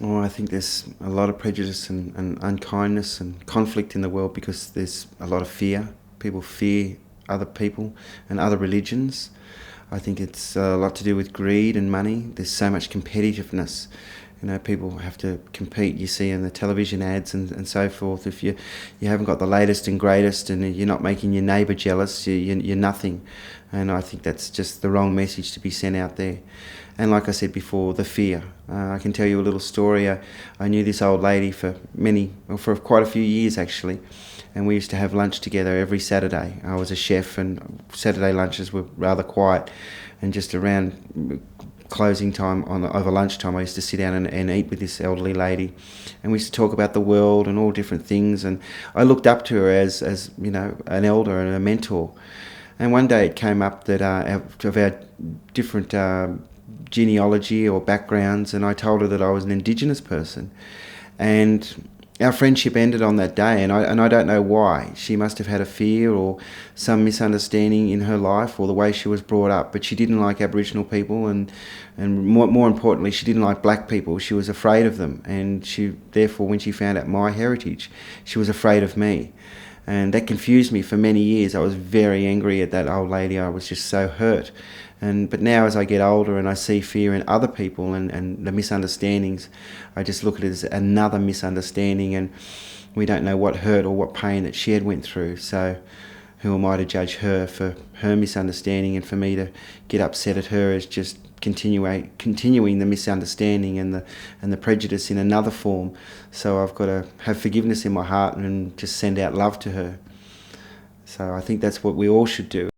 Oh, I think there's a lot of prejudice and unkindness and conflict in the world because there's a lot of fear. People fear other people and other religions. I think it's a lot to do with greed and money. There's so much competitiveness. You know, people have to compete. You see in the television ads and so forth. If you haven't got the latest and greatest, and you're not making your neighbour jealous, you're nothing. And I think that's just the wrong message to be sent out there. And like I said before, the fear. I can tell you a little story. I knew this old lady for quite a few years actually, and we used to have lunch together every Saturday. I was a chef, and Saturday lunches were rather quiet, and just around closing time over lunchtime, I used to sit down and eat with this elderly lady, and we used to talk about the world and all different things. And I looked up to her as you know, an elder and a mentor. And one day it came up that of our different genealogy or backgrounds, and I told her that I was an Indigenous person, and our friendship ended on that day. And I don't know why. She must have had a fear or some misunderstanding in her life, or the way she was brought up. But she didn't like Aboriginal people, and more importantly, she didn't like black people. She was afraid of them, and therefore, when she found out my heritage, she was afraid of me. And that confused me for many years. I was very angry at that old lady. I was just so hurt. But now, as I get older and I see fear in other people and the misunderstandings, I just look at it as another misunderstanding, and we don't know what hurt or what pain that she had went through. So who am I to judge her for her misunderstanding, and for me to get upset at her as just continuing the misunderstanding and the prejudice in another form. So I've got to have forgiveness in my heart and just send out love to her. So I think that's what we all should do.